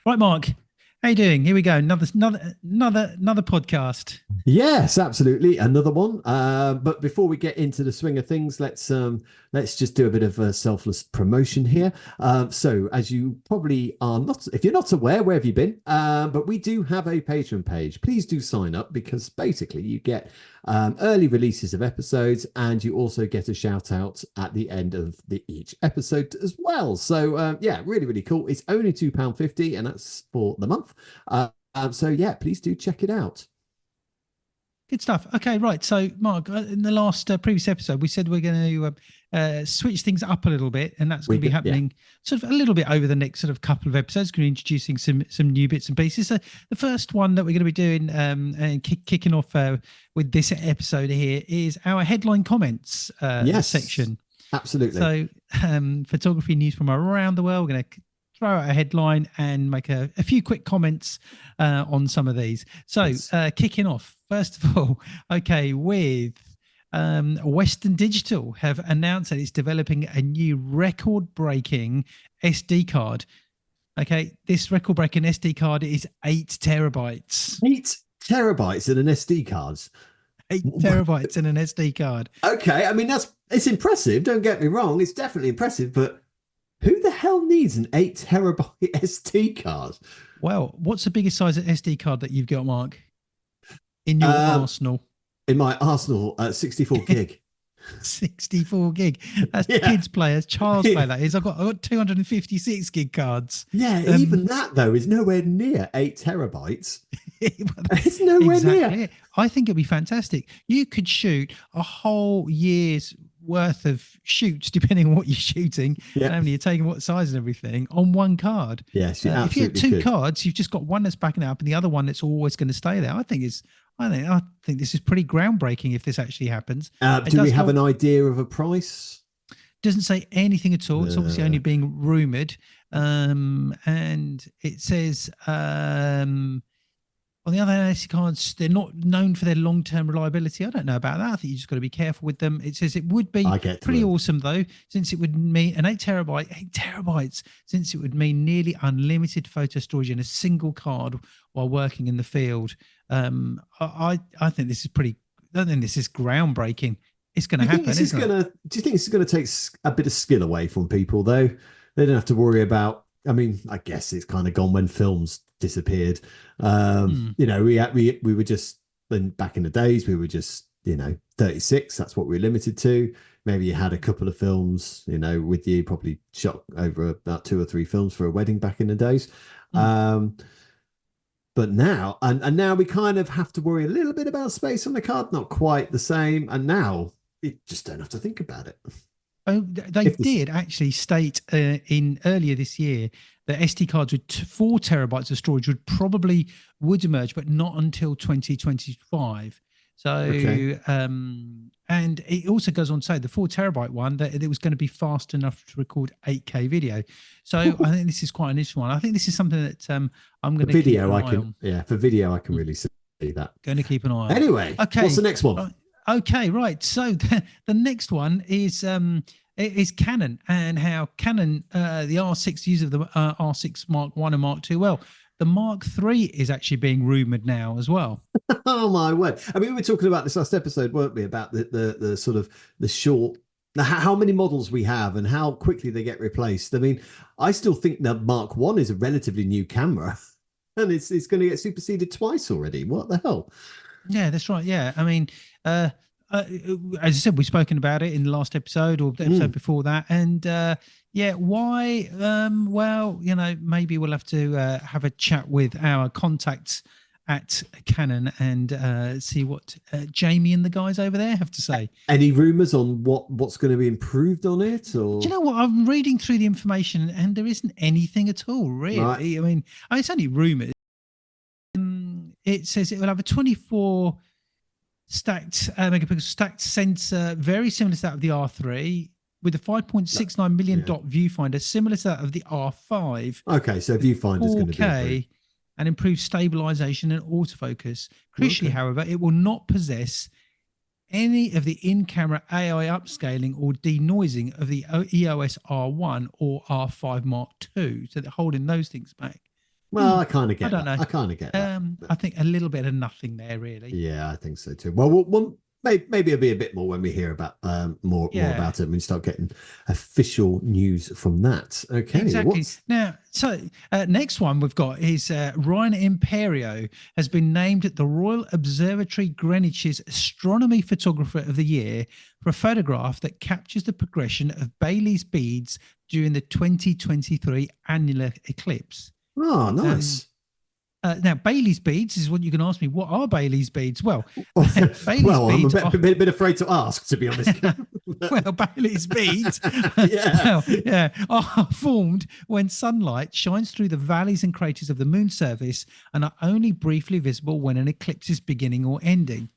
Right, Mark. How you doing? Here we go. Another podcast. Yes, absolutely. Another one. But before we get into the swing of things, let's just do a bit of a selfless promotion here. So as you probably are not, if you're not aware, where have you been? But we do have a Patreon page. Please do sign up because basically you get early releases of episodes and you also get a shout out at the end of each episode as well. So yeah, really, really cool. It's only £2.50 and that's for the month. So yeah, please do check it out. Good stuff. Okay, right. So, Mark, in the last previous episode, we said we're going to switch things up a little bit, and that's going to be Yeah. happening sort of a little bit over the next sort of couple of episodes. Going to be introducing some new bits and pieces. So, the first one that we're going to be doing and kicking off with this episode here is our headline comments Yes, section. absolutely. So, photography news from around the world. We're going to throw out a headline and make a few quick comments on some of these. So, Yes. Kicking off, first of all, okay, with Western Digital have announced that it's developing a new record-breaking SD card. Okay, this record-breaking SD card is 8 terabytes. 8 terabytes in an SD card. 8 terabytes in an SD card. Okay, I mean it's impressive. Don't get me wrong; it's definitely impressive. But who the hell needs an 8 terabyte SD card? Well, what's the biggest size of SD card that you've got, Mark, in your arsenal? In my Arsenal, 64 gig. 64 gig. That's Yeah. kids play, that's child's play. That is. I've got 256 gig cards. Yeah, even that though is nowhere near 8 terabytes. It's nowhere Exactly near. it. I think it'd be fantastic. You could shoot a whole year's worth of shoots, depending on what you're shooting, and Yeah. how many you're taking, what size and everything, on one card. Yes, you If you had absolutely two could. cards, you've just got one that's backing it up and the other one that's always going to stay there. I think this is pretty groundbreaking if this actually happens. It Do we does have go an idea of a price? doesn't say anything at all. It's obviously only Uh, being rumored. And it says on the other hand, SD cards, they're not known for their long-term reliability. I don't know about that. I think you just got to be careful with them. It says it would be I get pretty through. awesome though, since it would mean an 8 terabytes, since it would mean nearly unlimited photo storage in a single card while working in the field. I think this is pretty. I think this is groundbreaking. It's going to happen, isn't it? Do you think this is gonna take a bit of skill away from people though? They don't have to worry about. I mean, I guess it's kind of gone when films disappeared. Hmm. You know, we were just then back in the days we were just 36. That's what we were limited to. Maybe you had a couple of films, with you. Probably shot over about 2 or 3 films for a wedding back in the days. Hmm. But now, and now we kind of have to worry a little bit about space on the card, not quite the same. And now you just don't have to think about it. Oh, they If this, did actually state in earlier this year that SD cards with 4 terabytes of storage would emerge, but not until 2025. okay, So, and it also goes on to say the 4 terabyte one that it was going to be fast enough to record 8K video. So I think this is quite an interesting one. I think this is something that I'm for going to keep an video, I eye can, on. yeah, for video, I can really see that. Going to keep an eye on. Anyway, what's the Okay. next one? Right. Okay, right. So the next one is Canon and how Canon the R6 use of the R6 Mark One and Mark Two. Well, the Mark Three is actually being rumored now as well. Oh my word! I mean, we were talking about this last episode, weren't we? About the sort of the short, how many models we have and how quickly they get replaced. I mean, I still think the Mark One is a relatively new camera, and it's going to get superseded twice already. What the hell? Yeah, that's right. Yeah, I mean, as I said, we've spoken about it in the last episode or the episode before that, and yeah, why? Well, maybe we'll have to have a chat with our contacts at Canon and see what Jamie and the guys over there have to say. Any rumors on what's going to be improved on it, or Do you know what? I'm reading through the information and there isn't anything at all, really. right? It's only rumours. It says it will have a 24 stacked megapixel stacked sensor, very similar to that of the R3, with a 5.69 million Yeah. dot viewfinder, similar to that of the R5, Okay, so viewfinder's going to be improved. 4K, and improved stabilization and autofocus. Crucially, Okay. however, it will not possess any of the in-camera AI upscaling or denoising of the EOS R1 or R5 Mark II. So they're holding those things back. Well, I kind of I get don't that. know. I kind of get that. I think a little bit of nothing there, really. Yeah, I think so too. Well, maybe it'll be a bit more when we hear about more Yeah. about it. When we start getting official news from that. Okay, Exactly. what's Now, so next one we've got is Ryan Imperio has been named the Royal Observatory Greenwich's Astronomy Photographer of the Year for a photograph that captures the progression of Bailey's beads during the 2023 annular eclipse. oh Um, nice. now, Bailey's beads is what you can ask me. What are Bailey's beads? Well, Bailey's Well, I'm a beads bit, are bit, bit afraid to ask, to be honest. well, Bailey's beads, Yeah. well, yeah, are formed when sunlight shines through the valleys and craters of the moon's surface and are only briefly visible when an eclipse is beginning or ending.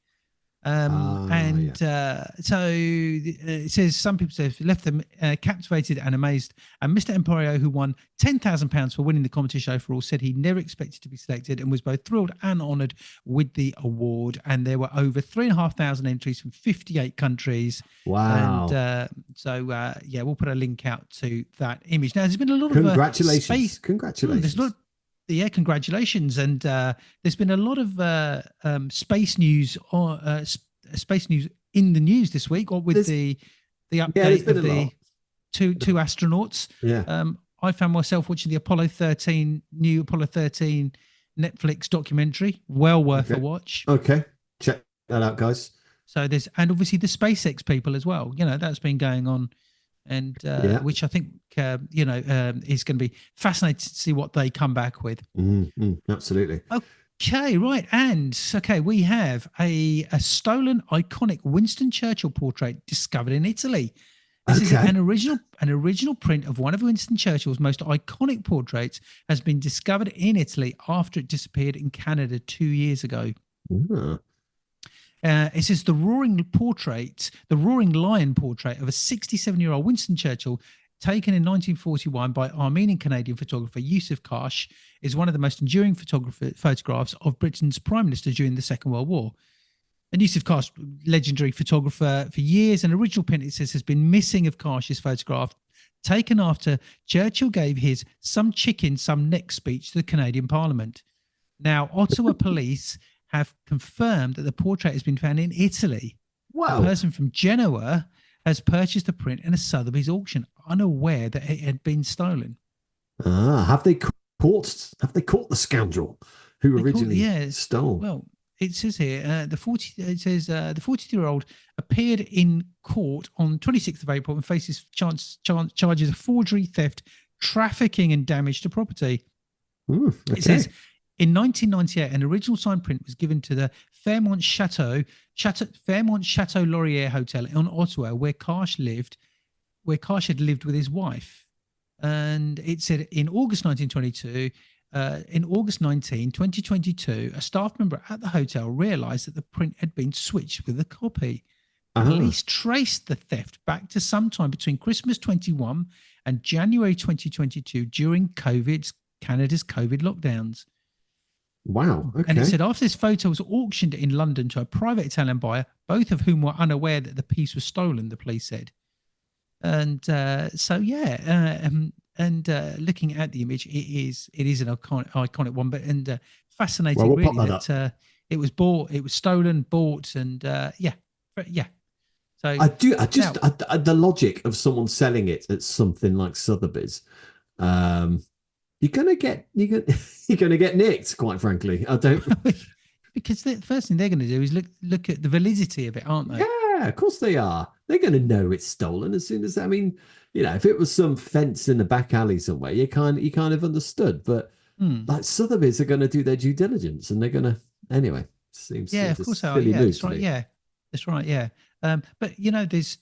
Yeah. So it says some people say left them captivated and amazed. And Mr. Imperio, who won £10,000 for winning the competition overall, said he never expected to be selected and was both thrilled and honoured with the award. And there were over 3,500 entries from 58 countries. Wow. And yeah, we'll put a link out to that image. Now, there's been a lot of Congratulations. space. Congratulations. There's a lot. Yeah, congratulations. And there's been a lot of space news or space news in the news this week, or with the update of the two astronauts. Yeah. I found myself watching the new Apollo 13 Netflix documentary. Well worth a watch. Okay, check that out, guys. So and obviously the SpaceX people as well. You know, that's been going on, and which I think is going to be fascinating to see what they come back with. Absolutely. Okay, right, and we have a stolen iconic Winston Churchill portrait discovered in Italy. This is an original print of one of Winston Churchill's most iconic portraits has been discovered in Italy after it disappeared in Canada 2 years ago. It says the roaring lion portrait of a 67-year-old Winston Churchill, taken in 1941 by Armenian-Canadian photographer Yusuf Karsh, is one of the most enduring photographs of Britain's Prime Minister during the Second World War. And Yusuf Karsh, legendary photographer for years, an original print, it says, has been missing of Karsh's photograph, taken after Churchill gave his "some chicken, some neck" speech to the Canadian Parliament. Now, Ottawa police have confirmed that the portrait has been found in Italy. Wow. A person from Genoa has purchased the print in a Sotheby's auction, unaware that it had been stolen. Have they caught the scoundrel who originally stole? Well, it says here the 42-year-old appeared in court on 26th of April and faces charges of forgery, theft, trafficking, and damage to property. It says in 1998, an original signed print was given to the Fairmont Chateau Laurier Hotel in Ottawa, where Karsh had lived with his wife. And it said in August 2022, a staff member at the hotel realized that the print had been switched with a copy. Police traced the theft back to sometime between Christmas 21 and January 2022 during Canada's COVID lockdowns. Wow. Okay. And it said after this photo was auctioned in London to a private Italian buyer, both of whom were unaware that the piece was stolen, the police said. And looking at the image, it is an iconic one, but fascinating, we'll really, that it was stolen, bought, and yeah. So the logic of someone selling it at something like Sotheby's, you're gonna get nicked, quite frankly. I don't because the first thing they're going to do is look at the validity of it, aren't they? Yeah, of course they are. They're going to know it's stolen as soon as. I mean, if it was some fence in the back alley somewhere, you kind of understood. But like Sotheby's are going to do their due diligence, and they're going to anyway. Seems of course they are. silly Yeah, news that's right. to me. Yeah, that's right. Yeah, but there's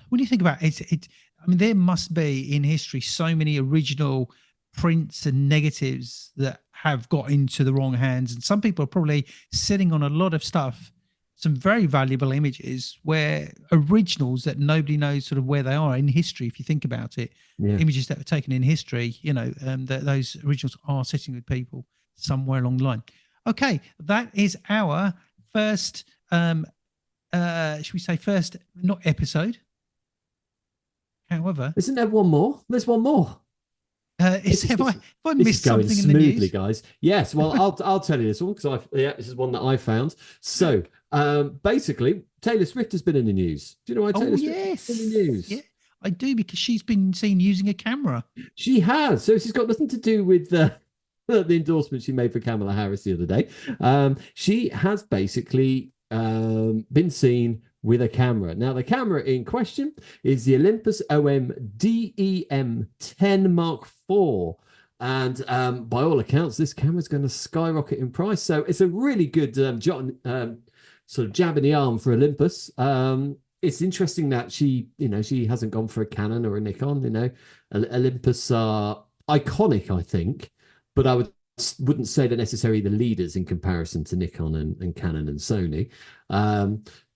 when you think about it, I mean, there must be in history so many original prints and negatives that have got into the wrong hands, and some people are probably sitting on a lot of stuff, some very valuable images where originals that nobody knows sort of where they are in history. If you think about it, images that were taken in history, that those originals are sitting with people somewhere along the line. Okay, that is our first should we say first, not episode, however, isn't there one more? There's one more. Have I This missed is going something in the smoothly, news? guys. Yes, well, I'll tell you this one because this is one that I found. So, basically, Taylor Swift has been in the news. Do you know why Oh Taylor Swift has been in the yes, yeah, news? I do, because she's been seen using a camera. She has. So she's got nothing to do with the endorsement she made for Kamala Harris the other day. She has basically been seen with a camera. Now, the camera in question is the Olympus OM DEM 10 Mark IV. And by all accounts, this camera is going to skyrocket in price. So it's a really good sort of jab in the arm for Olympus. It's interesting that she hasn't gone for a Canon or a Nikon. Olympus are iconic, I think, but wouldn't say they're necessarily the leaders in comparison to Nikon and Canon and Sony.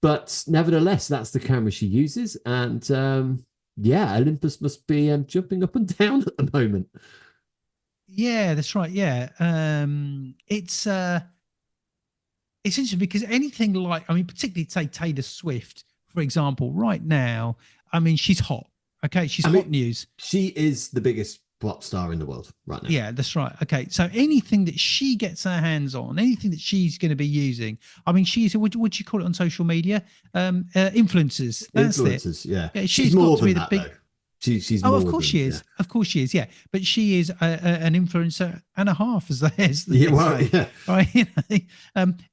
But nevertheless, that's the camera she uses, and Olympus must be jumping up and down at the moment. Yeah, that's right. Yeah, it's interesting because anything like, I mean, particularly say Taylor Swift, for example, right now, I mean, she's hot. Okay, she's hot news. She is the biggest pop star in the world right now. Yeah, that's right. Okay, so anything that she gets her hands on, anything that she's going to be using, I mean, she's what do you call it on social media? Influencers. That's influencers, it. Yeah, she's more got to be the big. Though. She's of course she is. Yeah. Of course she is. Yeah, but she is an influencer and a half, as they say. Yeah. Right.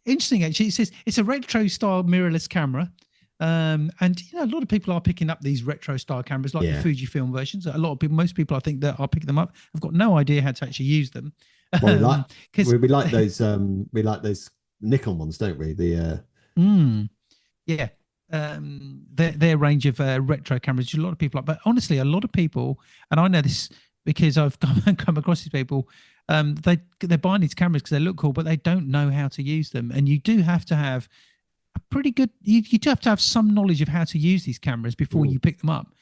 Interesting. Actually, it says it's a retro style mirrorless camera. And a lot of people are picking up these retro style cameras, like the Fujifilm versions. A lot of people, most people, I think, that are picking them up have got no idea how to actually use them. Well, we like those Nikon ones, don't we? Their range of retro cameras. A lot of people, but honestly, a lot of people, and I know this because I've come across these people. They're buying these cameras because they look cool, but they don't know how to use them. And you do have to have pretty good, you do have to have some knowledge of how to use these cameras before you pick them up.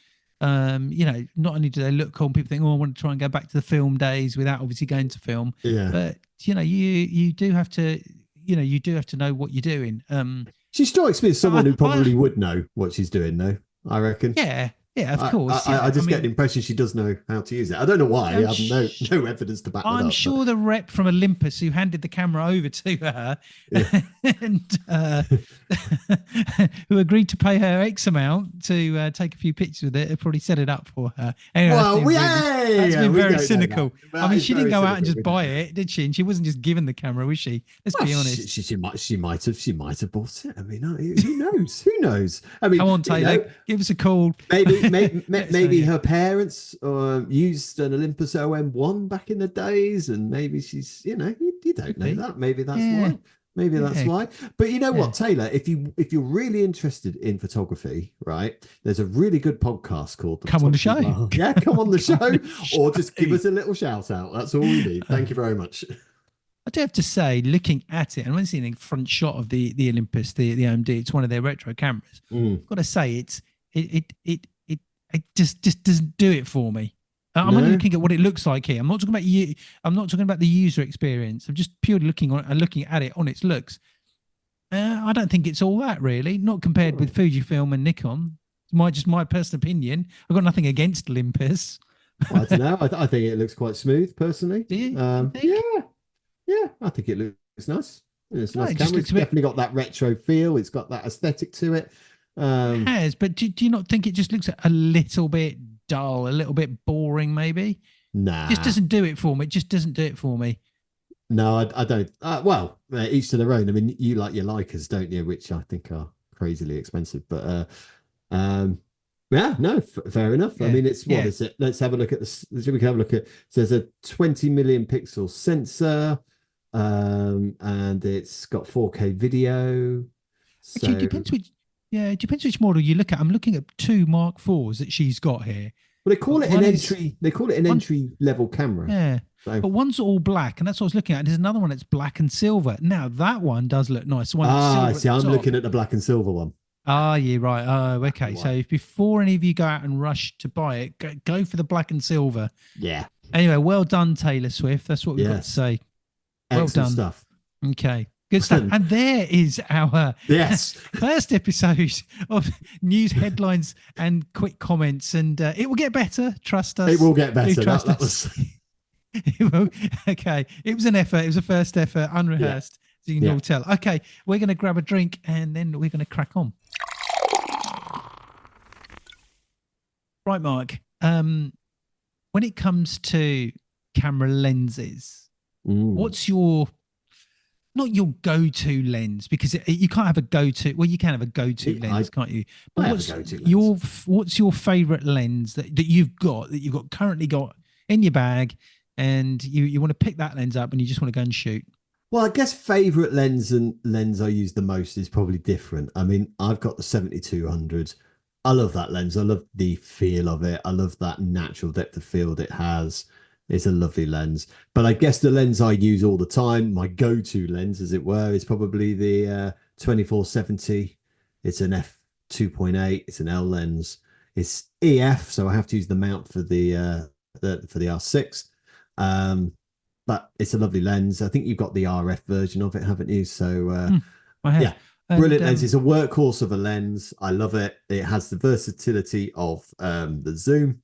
Not only do they look cool, people think, oh, I want to try and go back to the film days without obviously going to film. Yeah. But you do have to know what you're doing. She strikes me as someone who probably would know what she's doing, though, I reckon. Yeah, of course. I just get the impression she does know how to use it. I don't know why. I have no evidence to back that up. I'm sure the rep from Olympus who handed the camera over to her and who agreed to pay her X amount to take a few pictures with it, probably set it up for her. Anyway, that's been very cynical. I mean, she didn't go out and just buy it, did she? And she wasn't just given the camera, was she? Let's be honest. She might have bought it. I mean, who knows? Who knows? I mean, come on, Taylor, give us a call. Maybe her parents used an Olympus OM1 back in the days, and maybe she's, you don't know that. Maybe that's why. Maybe that's why. But you know what, Taylor? If you're really interested in photography, right? There's a really good podcast called Come on the Show. Yeah, come on the show, or just give us a little shout out. That's all we need. Thank you very much. I do have to say, looking at it, and when seeing the front shot of the Olympus, the OMD, it's one of their retro cameras. I've got to say, it just doesn't do it for me. I'm only looking at what it looks like here. I'm not talking about you. I'm not talking about the user experience. I'm just purely looking at it on its looks. I don't think it's all that really. Not compared with Fujifilm and Nikon. It's my personal opinion. I've got nothing against Olympus. Well, I don't know. I think it looks quite smooth, personally. Do you? Yeah. I think it looks nice. It's a nice camera. It's definitely got that retro feel. It's got that aesthetic to it. It has, but do you not think it just looks a little bit dull, a little bit boring, maybe? Nah. It just doesn't do it for me. It just doesn't do it for me. No, I don't. Each to their own. I mean, you like your Leicas, don't you? Which I think are crazily expensive. But fair enough. Yeah. I mean, it's what is it? Let's have a look at this. We can have a look at. So there's a 20 million pixel sensor, and it's got 4K video. So it depends which model you look at. I'm looking at 2 Mark IVs that she's got here. Well, they call it an entry. They call it an entry level camera. Yeah, so. But one's all black, and that's what I was looking at. There's another one that's black and silver. Now that one does look nice. I'm looking at the black and silver one. Yeah, right. Oh, okay. So if before any of you go out and rush to buy it, go for the black and silver. Yeah. Anyway, well done, Taylor Swift. That's what we've got to say. Well Excellent done. Stuff. Okay. Good stuff. And there is our first episode of news headlines and quick comments. And it will get better. Trust us. It will get better. That was Well, okay, it was an effort. It was a first effort, Yeah, unrehearsed. So you can yeah. all tell. Okay, we're going to grab a drink and then we're going to crack on. Right, Mark. When it comes to camera lenses, Mm. what's your not your go-to lens, because you can't have a go-to. Well, you can have a go-to I lens, can't you? But I have a go-to lens. what's your favorite lens that you've got currently got in your bag, and you want to pick that lens up and you just want to go and shoot? Well, I guess favorite lens and lens I use the most is probably different. I mean, I've got the 7200. I love that lens. I love the feel of it. I love that natural depth of field it has. It's a lovely lens. But I guess the lens I use all the time, my go-to lens, as it were, is probably the 2470. It's an f2.8. It's an L lens. It's EF, so I have to use the mount for the R6. Um, but it's a lovely lens. I think you've got the RF version of it, haven't you? So I have. yeah, brilliant lens. It's a workhorse of a lens. I love it. It has the versatility of the zoom.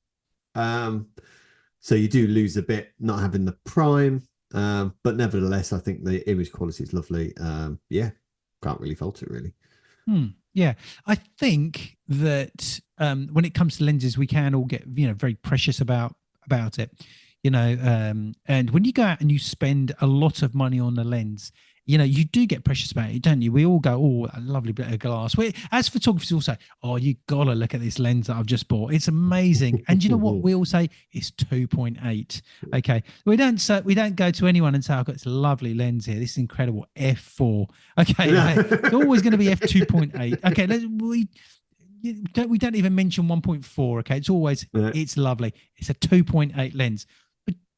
So you do lose a bit not having the prime, but nevertheless, I think the image quality is lovely. Yeah, can't really fault it really. Yeah, I think that when it comes to lenses, we can all get very precious about it, and when you go out and you spend a lot of money on a lens, you do get precious about it, don't you? We all go, oh, a lovely bit of glass. As photographers, all say, oh, you gotta look at this lens that I've just bought. It's amazing. And you know what? We all say it's 2.8. Okay, we don't go to anyone and say, I've got this lovely lens here. This is incredible. F4. Okay, it's always going to be f2.8. Okay, we don't even mention 1.4. Okay, it's always it's lovely. It's a 2.8 lens.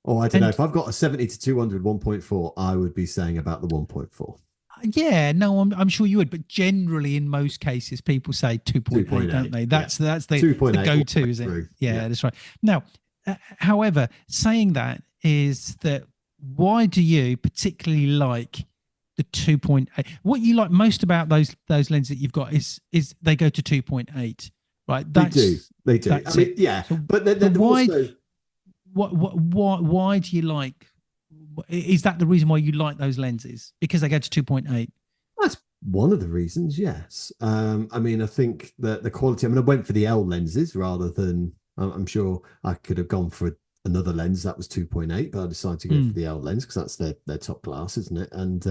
Oh, I don't know. If I've got a 70 to 200 1.4, I would be saying about the 1.4. Yeah, no, I'm sure you would, but generally in most cases people say 2.8, don't they? That's the go-to, is it? Yeah, that's right. Now, however, saying that is that why do you particularly like the 2.8? What you like most about those lenses that you've got is they go to 2.8, right? They do. I mean, yeah, so, but then why? also Why do you like? Is that the reason why you like those lenses? Because they go to 2.8? That's one of the reasons, yes. I mean, I think that the quality, I mean, I went for the L lenses rather than, I'm sure I could have gone for another lens that was 2.8, but I decided to go for the L lens because that's their top class, isn't it? And,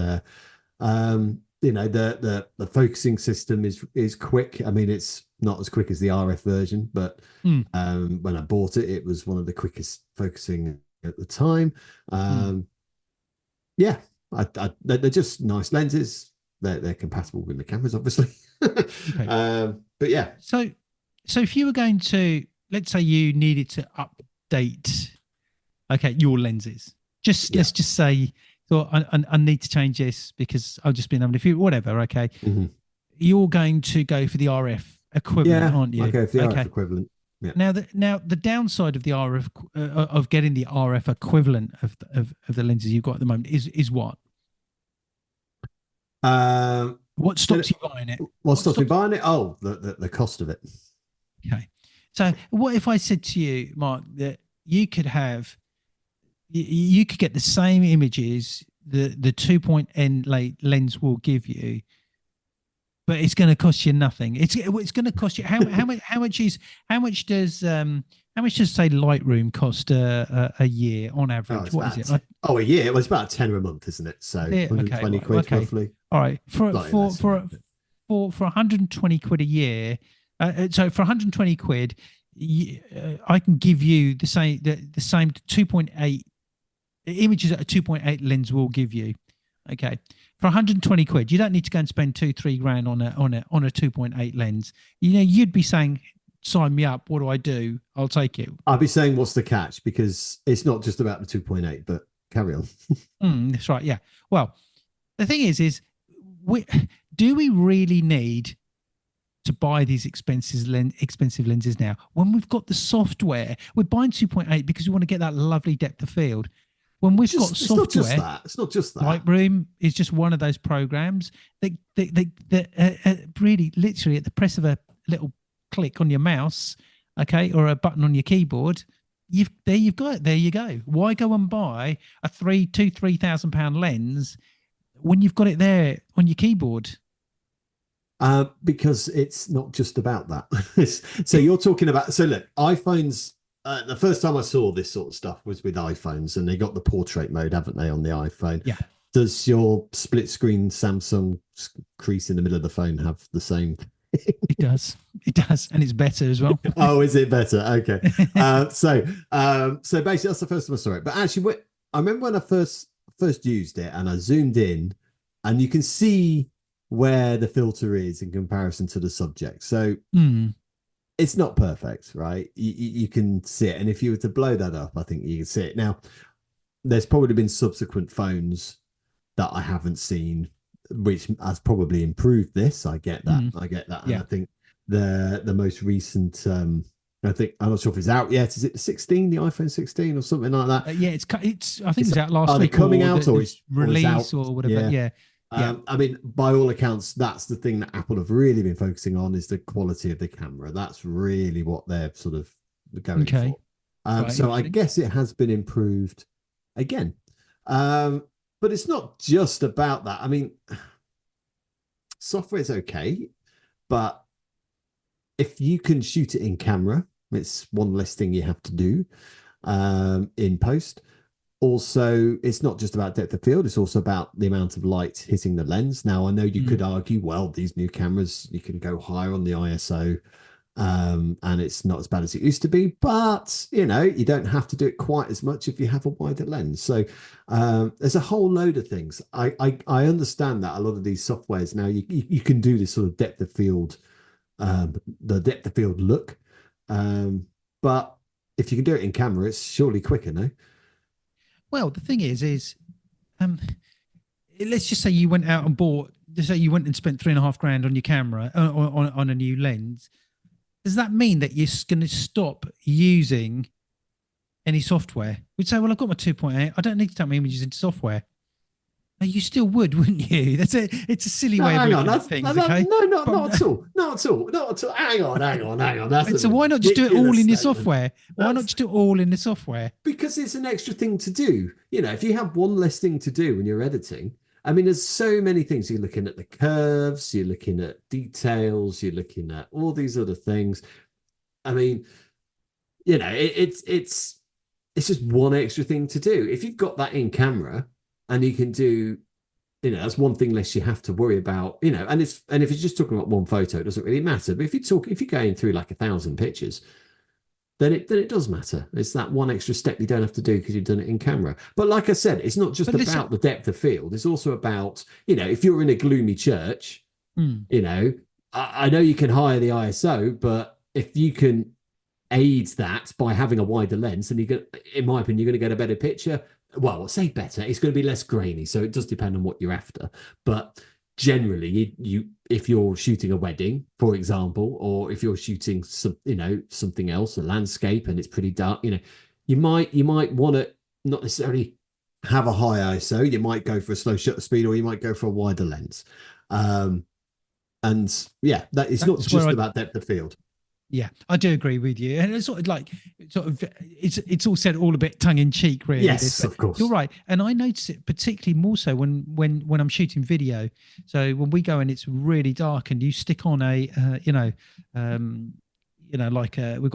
the focusing system is quick. I mean, it's not as quick as the RF version, but when I bought it, it was one of the quickest focusing at the time. Yeah, they're just nice lenses. They're compatible with the cameras, obviously. Okay. But yeah. So if you were going to, let's say you needed to update, your lenses. Let's just say, so I need to change this because I've just been having a few, whatever. Okay. Mm-hmm. You're going to go for the RF equivalent, aren't you? Okay, for the RF equivalent. Yeah. Now the downside of the RF of getting the RF equivalent of the lenses you've got at the moment is what? What stops you buying it? What stops me buying it? Oh, the cost of it. Okay. So what if I said to you, Mark, that you could get the same images the 2.8 lens will give you, but it's going to cost you nothing. It's going to cost you how much does say Lightroom cost a year on average? What is it? A year? Well, it's about 10 a month, isn't it? So 120 quid roughly. All right, for 120 quid a year. So for 120 quid, I can give you the same 2.8 images that a 2.8 lens will give you. Okay, for 120 quid, you don't need to go and spend 2-3 grand on a 2.8 lens. You'd be saying, sign me up. What do I do? I'll take it. I'll be saying, what's the catch? Because it's not just about the 2.8, but carry on. That's right. Yeah. Well, the thing is do we really need to buy these expensive lenses now when we've got the software? We're buying 2.8 because we want to get that lovely depth of field. When we've got software, it's not just that. Lightroom is just one of those programs that really, literally, at the press of a little click on your mouse, or a button on your keyboard, you've got it. There you go. Why go and buy a £3,000 lens when you've got it there on your keyboard? Because it's not just about that. So you're talking about, so look, iPhones, the first time I saw this sort of stuff was with iPhones, and they got the portrait mode, haven't they, on the iPhone? Yeah. Does your split screen Samsung crease in the middle of the phone have the same? It does. It does. And it's better as well. Oh, is it better? Okay. So basically that's the first time I saw it. But actually, I remember when I first used it and I zoomed in, and you can see where the filter is in comparison to the subject. So it's not perfect, right? You can see it. And if you were to blow that up, I think you can see it. Now, there's probably been subsequent phones that I haven't seen, which has probably improved this. I get that. I get that. And I think the most recent, I think, I'm not sure if it's out yet. Is it the 16, the iPhone 16 or something like that? Yeah, I think it's out last week. Are they coming out or it's release or whatever? Yeah. I mean, by all accounts, that's the thing that Apple have really been focusing on, is the quality of the camera. That's really what they're sort of going for. Right, so I guess it has been improved again. But it's not just about that. I mean, software is okay, but if you can shoot it in camera, it's one less thing you have to do in post. Also, it's not just about depth of field, it's also about the amount of light hitting the lens. Now, I know you could argue, well, these new cameras, you can go higher on the ISO, and it's not as bad as it used to be, but you don't have to do it quite as much if you have a wider lens. So there's a whole load of things. I understand that a lot of these softwares now, you can do this sort of depth of field, the depth of field look, but if you can do it in camera, it's surely quicker, no? Well, the thing is let's just say you went out and bought, just say you went and spent £3,500 on your camera, on a new lens. Does that mean that you're going to stop using any software? We'd say, well, I've got my 2.8. I don't need to take my images into software. No, you still would, wouldn't you? It's a silly way of looking at things. Okay? No, not at all. Not at all. Hang on. So why not just do it all in your software? Why not just do it all in the software? Because it's an extra thing to do. If you have one less thing to do when you're editing, I mean, there's so many things. You're looking at the curves, you're looking at details, you're looking at all these other things. I mean, it's just one extra thing to do. If you've got that in camera and you can do, that's one thing less you have to worry about, and if you're just talking about one photo, it doesn't really matter. But if you're going through like 1,000 pictures, then it does matter. It's that one extra step you don't have to do because you've done it in camera. But like I said, it's not just about the depth of field. It's also about, if you're in a gloomy church, I know you can hire the ISO, but if you can aid that by having a wider lens, then in my opinion, you're going to get a better picture. Well, I'll say better. It's going to be less grainy. So it does depend on what you're after. But generally, if you're shooting a wedding, for example, or if you're shooting something else, a landscape, and it's pretty dark, you might want to not necessarily have a high ISO. You might go for a slow shutter speed, or you might go for a wider lens. And yeah, that's not just about depth of field. Yeah, I do agree with you, and it's it's all said all a bit tongue in cheek, really. Yes, of course. You're right, and I notice it particularly more so when I'm shooting video. So when we go and it's really dark, and you stick on a we've got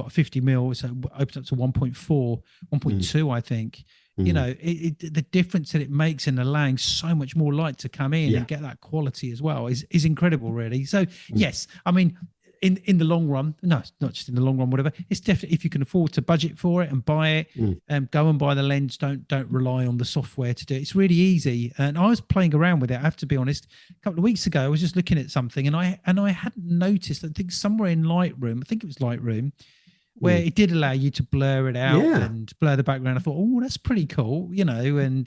a 50mm, so it opens up to 1.4, 1.2, I think. The difference that it makes in allowing so much more light to come in and get that quality as well is incredible, really. So yes, I mean, in the long run, no, not just in the long run, whatever, it's definitely, if you can afford to budget for it and buy it, go and buy the lens. Don't rely on the software to do it. It's really easy. And I was playing around with it, I have to be honest. A couple of weeks ago, I was just looking at something, and I hadn't noticed, I think somewhere in Lightroom, I think it was Lightroom, where it did allow you to blur it out and blur the background. I thought, oh, that's pretty cool, and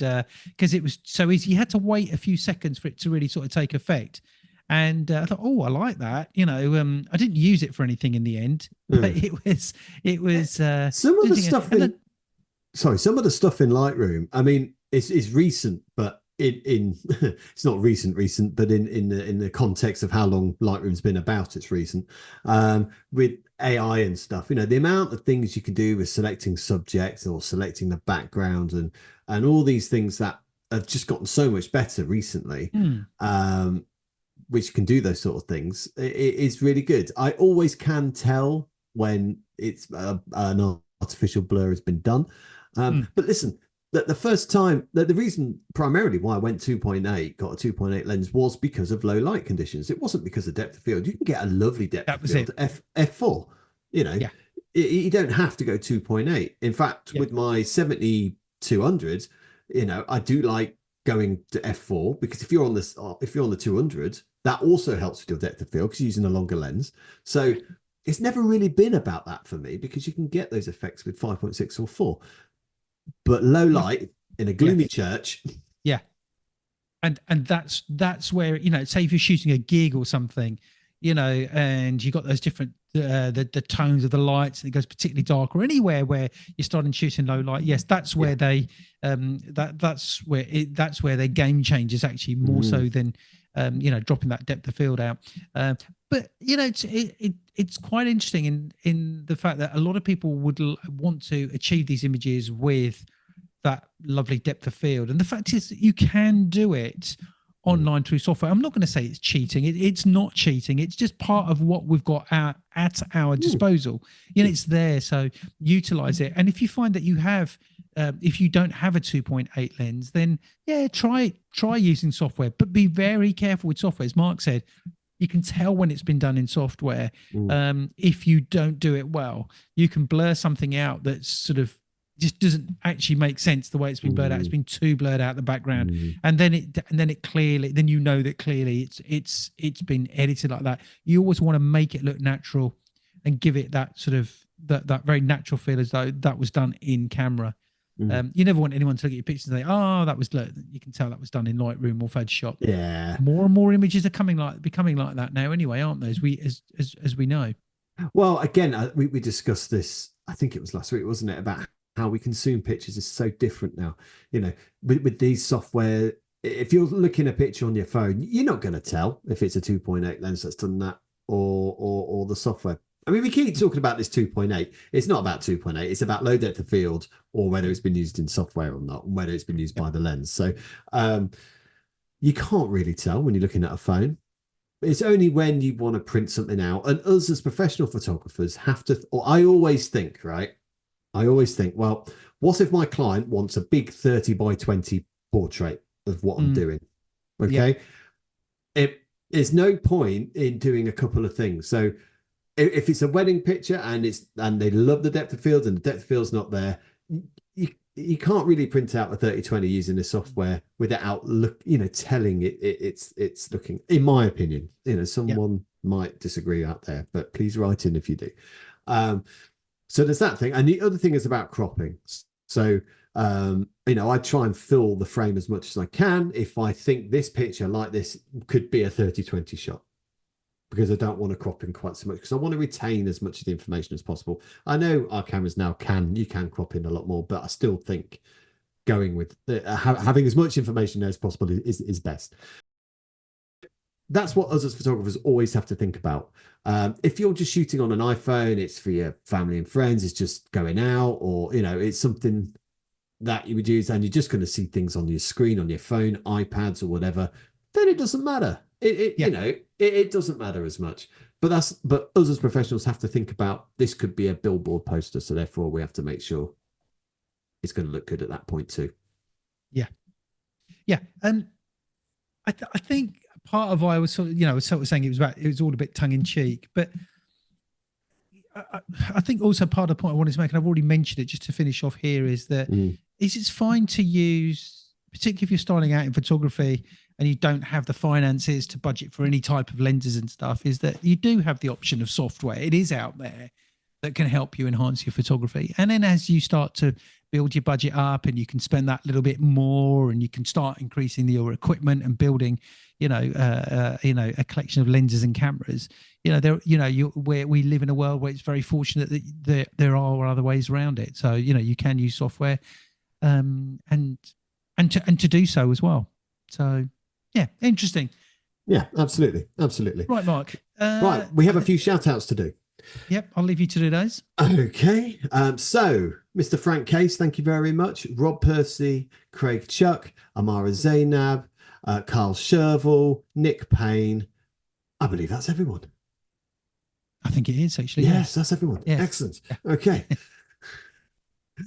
because it was so easy. You had to wait a few seconds for it to really sort of take effect. And I thought, oh, I like that. I didn't use it for anything in the end, but it was some of the stuff some of the stuff in Lightroom, I mean, it's recent, but in it's not recent, but in the context of how long Lightroom's been about, it's recent. With AI and stuff, the amount of things you can do with selecting subjects or selecting the background and all these things that have just gotten so much better recently. Which can do those sort of things, it is really good. I always can tell when it's an artificial blur has been done. But listen, the first time, the reason primarily why I went 2.8, got a 2.8 lens was because of low light conditions. It wasn't because of depth of field. You can get a lovely depth of field f4. You don't have to go 2.8. In fact, with my 70-200, I do like going to f4 because if you're on the 200, that also helps with your depth of field because you're using a longer lens. So it's never really been about that for me because you can get those effects with 5.6 or 4. But low light in a gloomy church. Yeah. And that's where, say if you're shooting a gig or something, and you got those different the tones of the lights, and it goes particularly dark, or anywhere where you're starting shooting low light. Yes, that's where they that's where their game changes actually more so than dropping that depth of field out. But it's quite interesting in the fact that a lot of people would want to achieve these images with that lovely depth of field, and the fact is that you can do it online through software. I'm not going to say it's cheating. It's not cheating. It's just part of what we've got at our disposal. It's there, so utilize it. And if you find that you have, if you don't have a 2.8 lens, then try using software, but be very careful with software. As Mark said, you can tell when it's been done in software. If you don't do it well, you can blur something out that's sort of just doesn't actually make sense the way it's been blurred out. It's been too blurred out the background, and then it clearly, then that clearly it's been edited like that. You always want to make it look natural and give it that sort of that very natural feel as though that was done in camera. You never want anyone to look at your pictures and say, "Oh, that was," you can tell that was done in Lightroom or Photoshop. Yeah. More and more images are becoming like that now, anyway, aren't they? As we know. Well, again, we discussed this. I think it was last week, wasn't it? About how we consume pictures is so different now. With these software, if you're looking at a picture on your phone, you're not going to tell if it's a 2.8 lens that's done that or the software. I mean, we keep talking about this 2.8. It's not about 2.8. It's about low depth of field, or whether it's been used in software or not, and whether it's been used by the lens. So you can't really tell when you're looking at a phone. It's only when you want to print something out, and us as professional photographers have to, or I always think, well, what if my client wants a big 30x20 portrait of what I'm doing? Okay. There's no point in doing a couple of things. So if it's a wedding picture and they love the depth of field and the depth of field's not there, you can't really print out a 30-20 using the software without telling it's looking, in my opinion. Someone might disagree out there, but please write in if you do. So there's that thing. And the other thing is about cropping. So, I try and fill the frame as much as I can if I think this picture like this could be a 30-20 shot, because I don't want to crop in quite so much, because I want to retain as much of the information as possible. I know our cameras now you can crop in a lot more, but I still think going with having as much information as possible is best. That's what us as photographers always have to think about. If you're just shooting on an iPhone, it's for your family and friends, it's just going out, or it's something that you would use and you're just going to see things on your screen, on your phone, iPads or whatever, then it doesn't matter. It doesn't matter as much. But us as professionals have to think about, this could be a billboard poster, so therefore we have to make sure it's going to look good at that point too. And I think part of why I was sort of saying it was all a bit tongue in cheek, but I think also part of the point I wanted to make, and I've already mentioned it just to finish off here, is that it's fine to use, particularly if you're starting out in photography and you don't have the finances to budget for any type of lenses and stuff, is that you do have the option of software. It is out there that can help you enhance your photography. And then as you start to build your budget up and you can spend that little bit more, and you can start increasing your equipment and building, a collection of lenses and cameras, we live in a world where it's very fortunate that there are other ways around it. So, you can use software and to do so as well. So, yeah, interesting. Yeah, absolutely. Right, Mark. Right, we have a few shout outs to do. Yep, I'll leave you to do those. Okay. So, Mr. Frank Case, thank you very much. Rob Percy, Craig Chuck, Amara Zainab, Carl Sherville, Nick Payne. I believe that's everyone. I think it is, actually. Yes, that's everyone. Yeah. Excellent. Okay.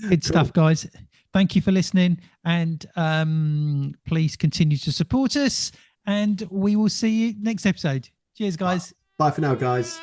Good stuff, guys. Thank you for listening. And please continue to support us. And we will see you next episode. Cheers, guys. Bye for now, guys.